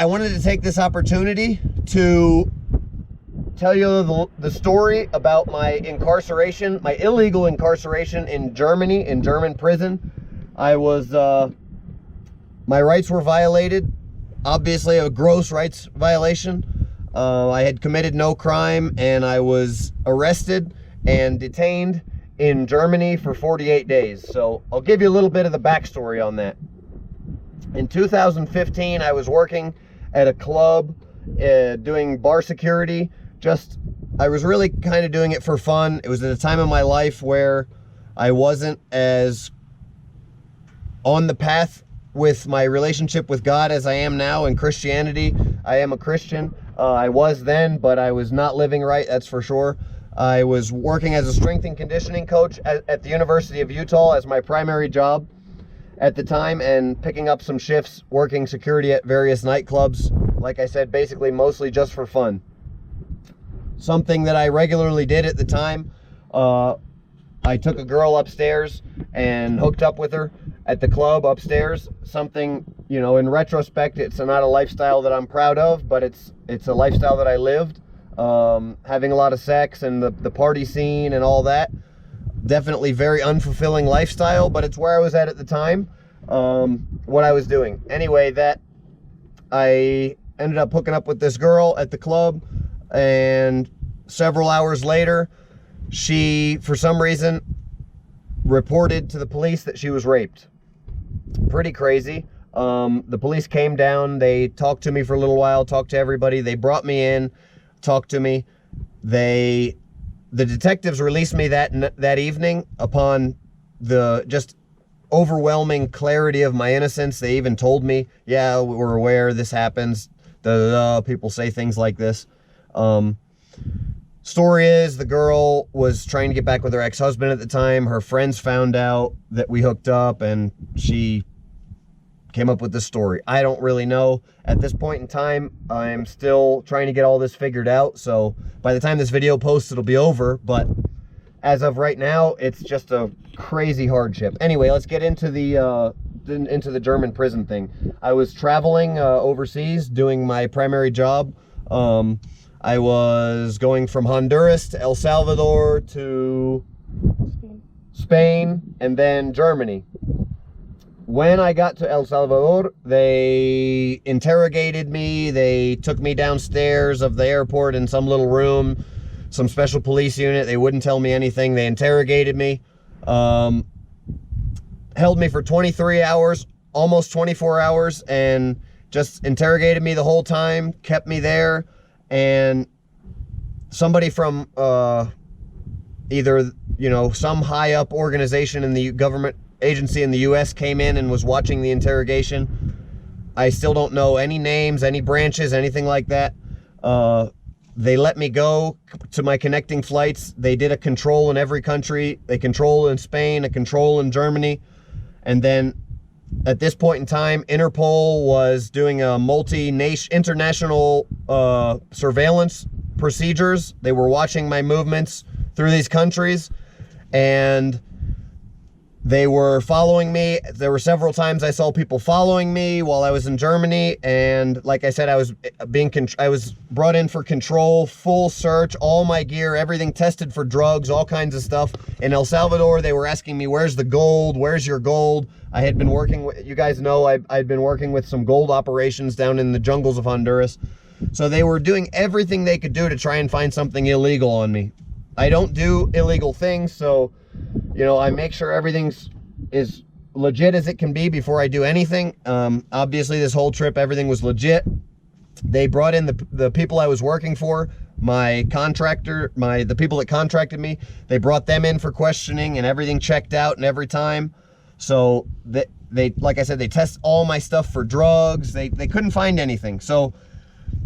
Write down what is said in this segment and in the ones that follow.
I wanted to take this opportunity to tell you the story about my incarceration, my illegal incarceration in Germany, in German prison. I was, my rights were violated, obviously a gross rights violation. I had committed no crime, and I was arrested and detained in Germany for 48 days. So I'll give you a little bit of the backstory on that. In 2015, I was working at a club doing bar security. I was really kind of doing it for fun. It was at a time in my life where I wasn't as on the path with my relationship with God as I am now in Christianity. I am a Christian. I was then, but I was not living right, that's for sure. I was working as a strength and conditioning coach at the University of Utah as my primary job at the time, and picking up some shifts working security at various nightclubs. Like I said, basically mostly just for fun. Something that I regularly did at the time, I took a girl upstairs and hooked up with her at the club upstairs. Something, you know, in retrospect, it's not a lifestyle that I'm proud of, but it's a lifestyle that I lived. Having a lot of sex and the party scene and all that. Definitely very unfulfilling lifestyle, but it's where I was at the time, what I was doing. Anyway, I ended up hooking up with this girl at the club, and several hours later, she, for some reason, reported to the police that she was raped. Pretty crazy. The police came down, they talked to me for a little while, talked to everybody, they brought me in, talked to me. The detectives released me that evening upon the just overwhelming clarity of my innocence. They even told me, yeah, we're aware this happens. People say things like this. Story is, the girl was trying to get back with her ex-husband at the time. Her friends found out that we hooked up, and she came up with this story. I don't really know. At this point in time, I'm still trying to get all this figured out. So by the time this video posts, it'll be over. But as of right now, it's just a crazy hardship. Anyway, let's get into the German prison thing. I was traveling overseas doing my primary job. I was going from Honduras to El Salvador to Spain and then Germany. When I got to El Salvador, they interrogated me. They took me downstairs of the airport in some little room, some special police unit. They wouldn't tell me anything. They interrogated me, held me for 23 hours, almost 24 hours, and just interrogated me the whole time, kept me there. And somebody from either, you know, some high up organization in the government agency in the US came in and was watching the interrogation. I still don't know any names, any branches, anything like that. They let me go to my connecting flights. They did a control in every country. They control in Spain, a control in Germany. And then at this point in time, Interpol was doing a international surveillance procedures. They were watching my movements through these countries, and they were following me. There were several times I saw people following me while I was in Germany, and like I said, I was brought in for control, full search, all my gear, everything tested for drugs, all kinds of stuff. In El Salvador, they were asking me, where's the gold? Where's your gold? I had been working with, you guys know, I'd been working with some gold operations down in the jungles of Honduras. So they were doing everything they could do to try and find something illegal on me. I don't do illegal things, so, you know, I make sure everything's as legit as it can be before I do anything. Obviously, this whole trip, everything was legit. They brought in the people I was working for, my contractor, the people that contracted me. They brought them in for questioning, and everything checked out, and every time. So they like I said, they test all my stuff for drugs. They couldn't find anything. So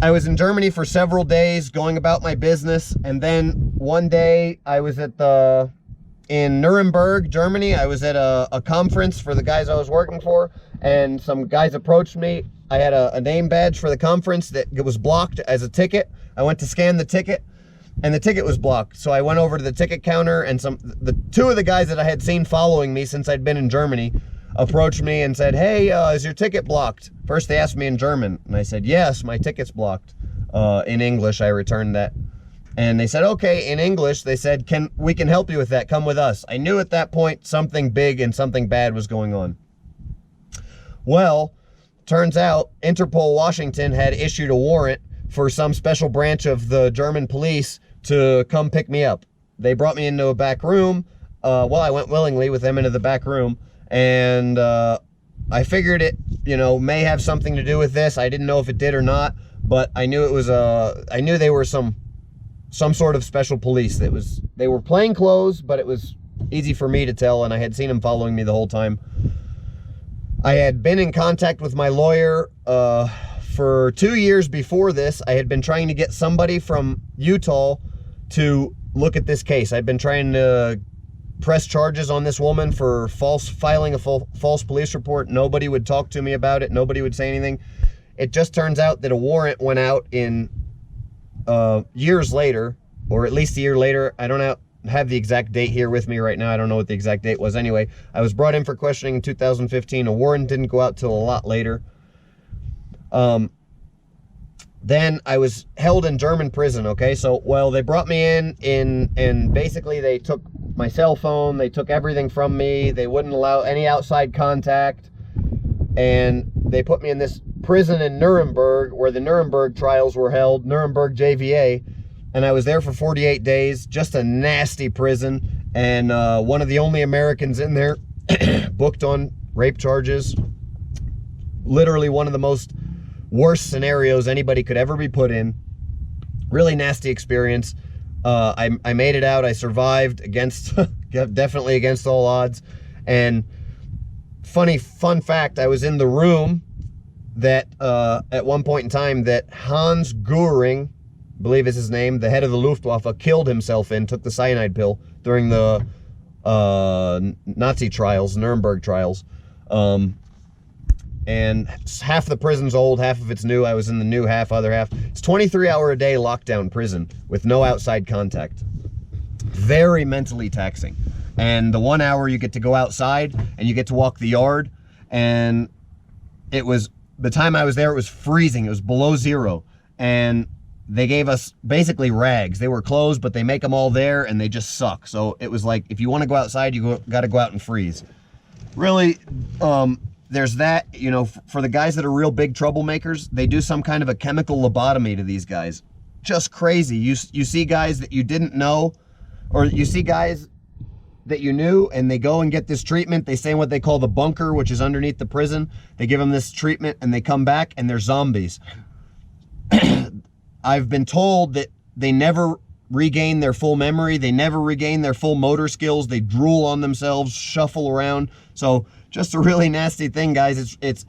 I was in Germany for several days going about my business, and then one day I was in Nuremberg, Germany. I was at a conference for the guys I was working for, and some guys approached me. I had a name badge for the conference that was blocked as a ticket. I went to scan the ticket, and the ticket was blocked. So I went over to the ticket counter, and two of the guys that I had seen following me since I'd been in Germany approached me and said, hey, is your ticket blocked? First they asked me in German, and I said, yes, my ticket's blocked. In English, I returned that. And they said, okay, in English, they said, we can help you with that, come with us. I knew at that point something big and something bad was going on. Well, turns out Interpol Washington had issued a warrant for some special branch of the German police to come pick me up. They brought me into a back room. Well, I went willingly with them into the back room, and I figured it, may have something to do with this. I didn't know if it did or not, but I knew it was I knew they were some sort of special police. They were plain clothes, but it was easy for me to tell, and I had seen them following me the whole time. I had been in contact with my lawyer for 2 years before this. I had been trying to get somebody from Utah to look at this case. I'd been trying to press charges on this woman for filing a false police report. Nobody would talk to me about it. Nobody would say anything. It just turns out that a warrant went out in years later, or at least a year later. I don't have the exact date here with me right now. I don't know what the exact date was. Anyway, I was brought in for questioning in 2015. A warrant didn't go out till a lot later. Then I was held in German prison, okay? So, well, they brought me in and basically they took my cell phone, they took everything from me, they wouldn't allow any outside contact, and they put me in this prison in Nuremberg where the Nuremberg trials were held, Nuremberg JVA, and I was there for 48 days, just a nasty prison, and one of the only Americans in there, booked on rape charges. Literally one of the most worst scenarios anybody could ever be put in. Really nasty experience. I made it out. I survived definitely against all odds. And fun fact, I was in the room that at one point in time that Hans Göring, I believe is his name, the head of the Luftwaffe, killed himself in, took the cyanide pill during the Nazi trials, Nuremberg trials. And half the prison's old, half of it's new. I was in the new half, other half. It's 23-hour-a-day lockdown prison with no outside contact. Very mentally taxing. And the 1 hour you get to go outside and you get to walk the yard. And it was, the time I was there, it was freezing. It was below zero. And they gave us basically rags. They were clothes, but they make them all there and they just suck. So it was like, if you want to go outside, you got to go out and freeze. Really, there's that, for the guys that are real big troublemakers, they do some kind of a chemical lobotomy to these guys. Just crazy. You see guys that you didn't know, or you see guys that you knew, and they go and get this treatment. They stay in what they call the bunker, which is underneath the prison. They give them this treatment, and they come back, and they're zombies. I've been told that they never regain their full memory. They never regain their full motor skills. They drool on themselves, shuffle around. So just a really nasty thing, guys. It's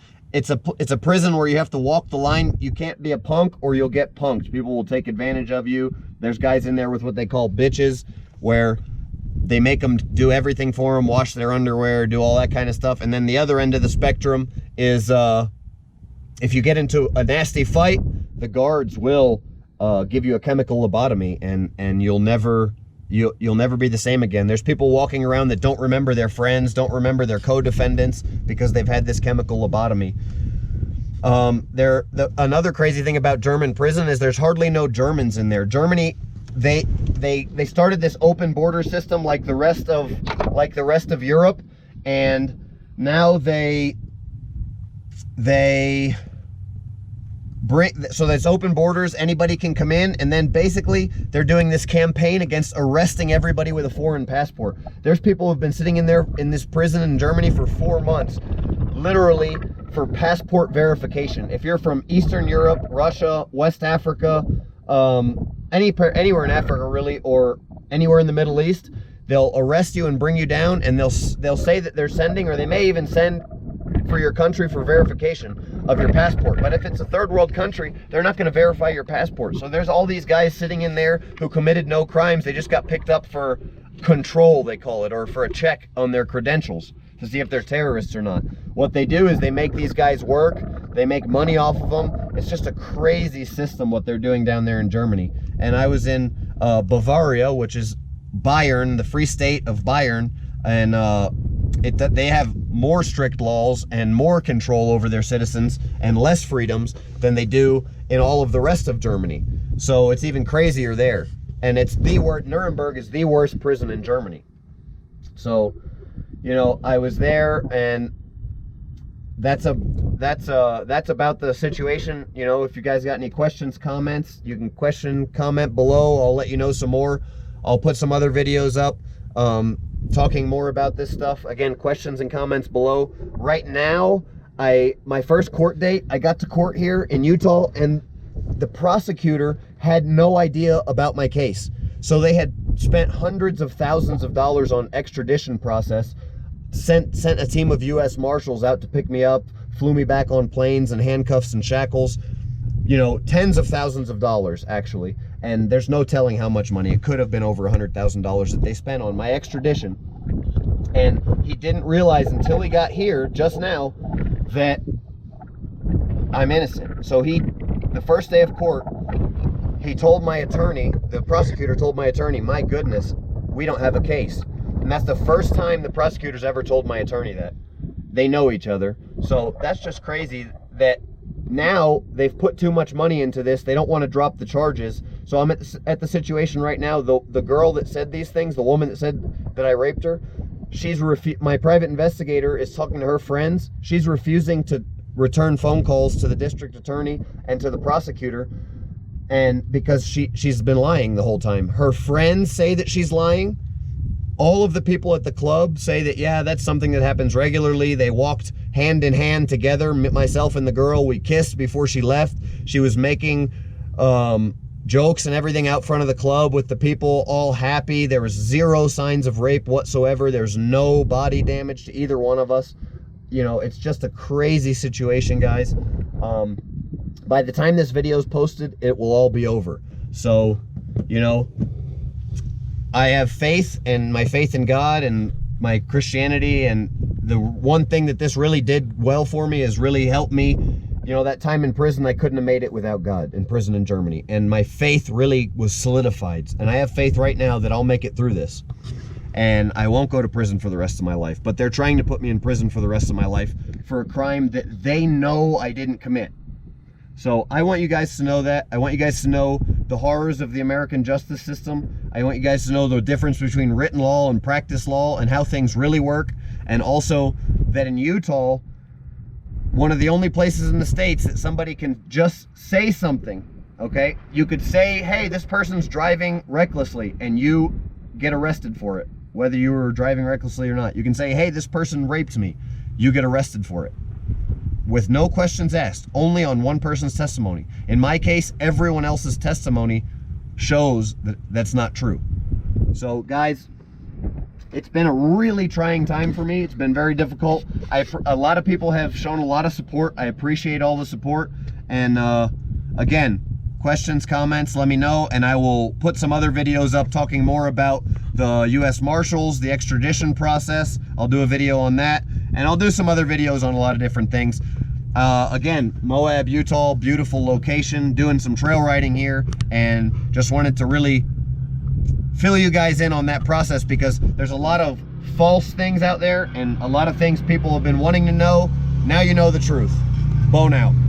a prison where you have to walk the line. You can't be a punk or you'll get punked. People will take advantage of you. There's guys in there with what they call bitches, where they make them do everything for them, wash their underwear, do all that kind of stuff. And then the other end of the spectrum is if you get into a nasty fight, the guards will give you a chemical lobotomy, and you'll never be the same again. There's people walking around that don't remember their friends, don't remember their co-defendants because they've had this chemical lobotomy. Another crazy thing about German prison is there's hardly no Germans in there. Germany, they started this open border system like the rest of Europe, and now so there's open borders, anybody can come in, and then basically they're doing this campaign against arresting everybody with a foreign passport. There's people who've been sitting in there in this prison in Germany for 4 months, literally for passport verification. If you're from Eastern Europe, Russia, West Africa, anywhere in Africa really, or anywhere in the Middle East, they'll arrest you and bring you down, and they'll say that they're sending, or they may even send for your country for verification of your passport. But if it's a third world country, they're not going to verify your passport. So there's all these guys sitting in there who committed no crimes. They just got picked up for control, they call it, or for a check on their credentials to see if they're terrorists or not. What they do is they make these guys work. They make money off of them. It's just a crazy system what they're doing down there in Germany. And I was in Bavaria, which is Bayern, the free state of Bayern, and they have more strict laws and more control over their citizens and less freedoms than they do in all of the rest of Germany. So it's even crazier there. And it's Nuremberg is the worst prison in Germany. So, you know, I was there, and that's about the situation. You know, if you guys got any questions, comments, you can comment below. I'll let you know some more. I'll put some other videos up talking more about this stuff. Again, questions and comments below. Right now, my first court date, I got to court here in Utah, and the prosecutor had no idea about my case. So they had spent hundreds of thousands of dollars on extradition process, sent a team of U.S. Marshals out to pick me up, flew me back on planes and handcuffs and shackles, you know, tens of thousands of dollars actually. And there's no telling how much money. It could have been over $100,000 that they spent on my extradition. And he didn't realize until he got here just now that I'm innocent. So the first day of court, he told my attorney, the prosecutor told my attorney, my goodness, we don't have a case. And that's the first time the prosecutor's ever told my attorney that. They know each other. So that's just crazy that now they've put too much money into this. They don't want to drop the charges. So I'm at the situation right now. The girl that said these things, the woman that said that I raped her, my private investigator is talking to her friends. She's refusing to return phone calls to the district attorney and to the prosecutor, and because she's been lying the whole time. Her friends say that she's lying. All of the people at the club say that, yeah, that's something that happens regularly. They walked hand in hand together, myself and the girl. We kissed before she left. She was making jokes and everything out front of the club with the people, all happy. There was zero signs of rape whatsoever. There's no body damage to either one of us. You know, it's just a crazy situation, guys. By the time this video is posted, it will all be over. So, you know, I have faith, and my faith in God and my Christianity, and the one thing that this really did well for me is really helped me. You know, that time in prison, I couldn't have made it without God, in prison in Germany. And my faith really was solidified. And I have faith right now that I'll make it through this. And I won't go to prison for the rest of my life. But they're trying to put me in prison for the rest of my life for a crime that they know I didn't commit. So I want you guys to know that. I want you guys to know the horrors of the American justice system. I want you guys to know the difference between written law and practice law and how things really work. And also that in Utah, one of the only places in the States that somebody can just say something, okay? You could say, hey, this person's driving recklessly, and you get arrested for it, whether you were driving recklessly or not. You can say, hey, this person raped me. You get arrested for it. With no questions asked, only on one person's testimony. In my case, everyone else's testimony shows that that's not true. So guys, it's been a really trying time for me. It's been very difficult. A lot of people have shown a lot of support. I appreciate all the support. And again, questions, comments, let me know, and I will put some other videos up talking more about the U.S. Marshals, the extradition process. I'll do a video on that, and I'll do some other videos on a lot of different things. Again, Moab, Utah, beautiful location, doing some trail riding here, and just wanted to really fill you guys in on that process, because there's a lot of false things out there and a lot of things people have been wanting to know. Now you know the truth. Bone out.